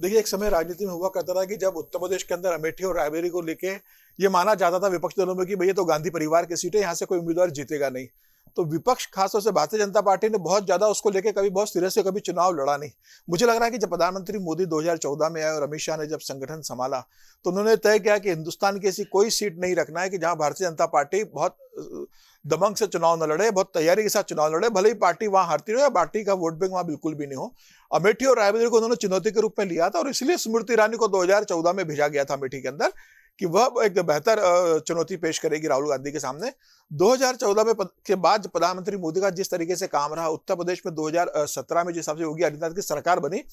देखिए, एक समय राजनीति में हुआ करता था कि जब उत्तर प्रदेश के अंदर अमेठी और रायबरेली को लेके ये माना जाता था विपक्ष दलों में कि भई ये तो गांधी परिवार की सीट है, यहाँ से कोई उम्मीदवार जीतेगा नहीं। तो विपक्ष खासतौर से भारतीय जनता पार्टी ने बहुत ज़्यादा उसको लेके कभी बहुत सिरे से कभी चुनाव लड़ा नहीं। मुझे लग रहा है कि जब प्रधानमंत्री मोदी 2014 में आए और अमित शाह ने जब संगठन संभाला, तो उन्होंने तय किया कि हिंदुस्तान की ऐसी कोई सीट नहीं रखना है कि जहाँ भारतीय जनता पार्टी बहुत दबंग से चुनाव न लड़े, बहुत तैयारी के साथ चुनाव लड़े, भले ही पार्टी वहां हारती रहे या पार्टी का वोट बैंक वहां बिल्कुल भी नहीं हो। अमेठी और रायबरेली को उन्होंने चुनौती के रूप में लिया था और इसलिए स्मृति ईरानी को 2014 में भेजा गया था अमेठी के अंदर कि वह एक बेहतर चुनौती पेश करेगी राहुल गांधी के सामने। 2014 में के बाद प्रधानमंत्री मोदी का जिस तरीके से काम रहा, उत्तर प्रदेश में 2017 में जिस हिसाब से योगी आदित्यनाथ की सरकार बनी,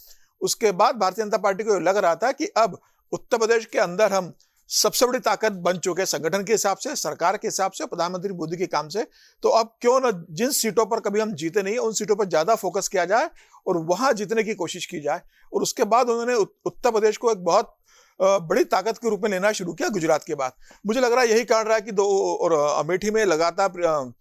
उसके बाद भारतीय जनता पार्टी को लग रहा था कि अब उत्तर प्रदेश के अंदर हम सबसे बड़ी ताकत बन चुके हैं संगठन के हिसाब से, सरकार के हिसाब से, प्रधानमंत्री मोदी के काम से। तो अब क्यों न जिन सीटों पर कभी हम जीते नहीं, उन सीटों पर ज्यादा फोकस किया जाए और वहां जीतने की कोशिश की जाए। और उसके बाद उन्होंने उत्तर प्रदेश को एक बहुत बड़ी ताकत के रूप में लेना शुरू किया गुजरात के बाद। मुझे लग रहा है यही कारण रहा है कि और अमेठी में लगातार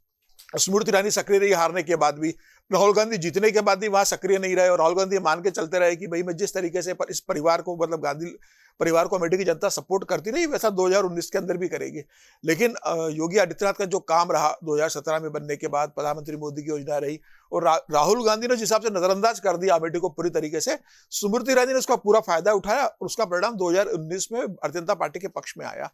स्मृति ईरानी सक्रिय रही हारने के बाद भी, राहुल गांधी जीतने के बाद भी वहां सक्रिय नहीं रहे और राहुल गांधी मान के चलते रहे कि भाई मैं जिस तरीके से इस परिवार को, मतलब गांधी परिवार को अमेठी की जनता सपोर्ट करती रही, वैसा 2019 के अंदर भी करेगी। लेकिन योगी आदित्यनाथ का जो काम रहा 2017 में बनने के बाद, प्रधानमंत्री मोदी की योजना रही और राहुल गांधी ने जिस हिसाब से नजरअंदाज कर दिया अमेठी को पूरी तरीके से, स्मृति ईरानी ने उसका पूरा फायदा उठाया और उसका परिणाम 2019 में भारतीय जनता पार्टी के पक्ष में आया।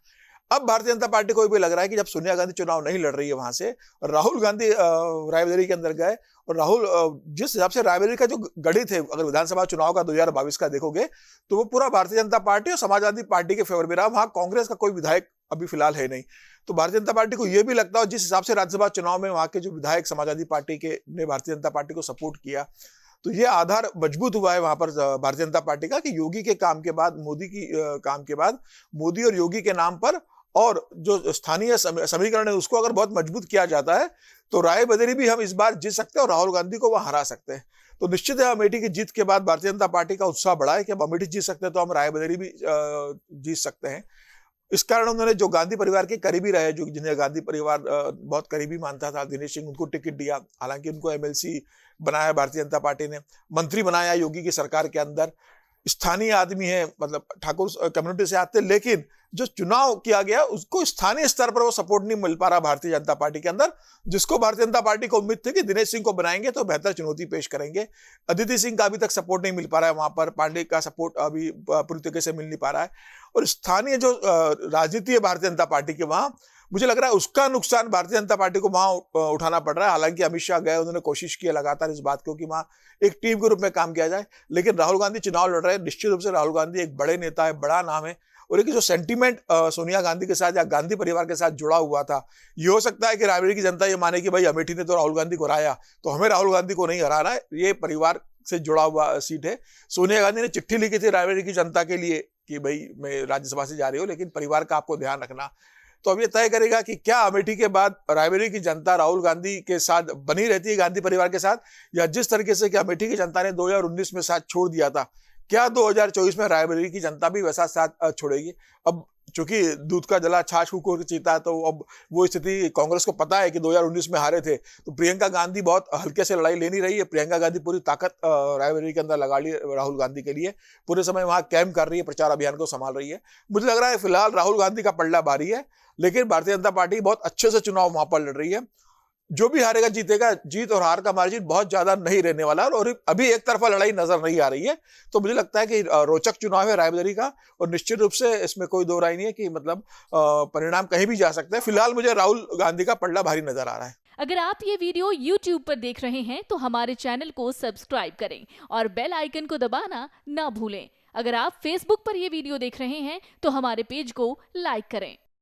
अब भारतीय जनता पार्टी को भी लग रहा है कि जब सोनिया गांधी चुनाव नहीं लड़ रही है वहां से, राहुल गांधी रायबरेली के अंदर गए और राहुल जिस हिसाब से रायबरेली का जो गढ़ी थे, अगर विधानसभा चुनाव का 2022 का देखोगे तो वो पूरा भारतीय जनता पार्टी और समाजवादी पार्टी के फेवर में रहा। वहां कांग्रेस का कोई विधायक अभी फिलहाल है नहीं। तो भारतीय जनता पार्टी को यह भी लगता है, जिस हिसाब से राज्यसभा चुनाव में वहां के जो विधायक समाजवादी पार्टी के ने भारतीय जनता पार्टी को सपोर्ट किया, तो ये आधार मजबूत हुआ है वहां पर भारतीय जनता पार्टी का कि योगी के काम के बाद, मोदी की काम के बाद, मोदी और योगी के नाम पर और जो स्थानीय समीकरण है उसको अगर बहुत मजबूत किया जाता है तो रायबरेली भी हम इस बार जीत सकते हैं और राहुल गांधी को वह हरा सकते हैं। तो निश्चित है अमेठी की जीत के बाद भारतीय जनता पार्टी का उत्साह बढ़ा है कि अब अमेठी जीत सकते हैं तो हम रायबरेली भी जीत सकते हैं। इस कारण उन्होंने जो गांधी परिवार के करीबी रहे, जो जिन्हें गांधी परिवार बहुत करीबी मानता था, दिनेश सिंह, उनको टिकट दिया। हालांकि उनको एमएलसी बनाया भारतीय जनता पार्टी ने, मंत्री बनाया योगी की सरकार के अंदर, स्थानीय आदमी है, मतलब ठाकुर कम्युनिटी से आते, लेकिन जो चुनाव किया गया उसको स्थानीय स्तर पर वो सपोर्ट नहीं मिल पा रहा भारतीय जनता पार्टी के अंदर, जिसको भारतीय जनता पार्टी को उम्मीद थी कि दिनेश सिंह को बनाएंगे तो बेहतर चुनौती पेश करेंगे। अदिति सिंह का अभी तक सपोर्ट नहीं मिल पा रहा है वहां पर, पांडे का सपोर्ट अभी पूरी तरीके से मिल नहीं पा रहा है और स्थानीय जो राजनीति है भारतीय जनता पार्टी के वहां, मुझे लग रहा है उसका नुकसान भारतीय जनता पार्टी को वहां उठाना पड़ रहा है। हालांकि अमित शाह गए, उन्होंने कोशिश की लगातार इस बात को कि वहां एक टीम के रूप में काम किया जाए, लेकिन राहुल गांधी चुनाव लड़ रहे हैं। निश्चित रूप से राहुल गांधी एक बड़े नेता है, बड़ा नाम है और एक जो सेंटीमेंट सोनिया गांधी के साथ या गांधी परिवार के साथ जुड़ा हुआ था, ये हो सकता है कि रायबरेली की जनता ये माने कि भाई अमेठी ने तो राहुल गांधी को हराया तो हमें राहुल गांधी को नहीं हराना है, ये परिवार से जुड़ा हुआ सीट है। सोनिया गांधी ने चिट्ठी लिखी थी रायबरेली की जनता के लिए कि भाई मैं राज्यसभा से जा रही हूँ, लेकिन परिवार का आपको ध्यान रखना। तो अब ये तय करेगा कि क्या अमेठी के बाद रायबरेली की जनता राहुल गांधी के साथ बनी रहती है, गांधी परिवार के साथ, या जिस तरीके से कि अमेठी की जनता ने 2019 में साथ छोड़ दिया था, क्या 2024 में रायबरेली की जनता भी वैसा साथ छोड़ेगी। अब चूंकि दूध का जला छाछ को चीता, तो अब वो स्थिति कांग्रेस को पता है कि 2019 में हारे थे, तो प्रियंका गांधी बहुत हल्के से लड़ाई ले नहीं रही है। प्रियंका गांधी पूरी ताकत रायबरेली के अंदर लगा ली राहुल गांधी के लिए, पूरे समय वहां कैंप कर रही है, प्रचार अभियान को संभाल रही है। मुझे लग रहा है फिलहाल राहुल गांधी का पलड़ा भारी है, लेकिन भारतीय जनता पार्टी बहुत अच्छे से चुनाव वहां पर लड़ रही है। जो भी हारेगा जीतेगा, जीत और हार का मार्जिन बहुत ज्यादा नहीं रहने वाला और अभी एक तरफा लड़ाई नजर नहीं आ रही है। तो मुझे लगता है कि रोचक चुनाव है रायबरेली का और निश्चित रूप से इसमें कोई दो राय नहीं है कि मतलब परिणाम कहीं भी जा सकते हैं। फिलहाल मुझे राहुल गांधी का पलड़ा भारी नजर आ रहा है। अगर आप ये वीडियो YouTube पर देख रहे हैं तो हमारे चैनल को सब्सक्राइब करें और बेल आइकन को दबाना ना भूलें। अगर आप Facebook पर ये वीडियो देख रहे हैं तो हमारे पेज को लाइक करें।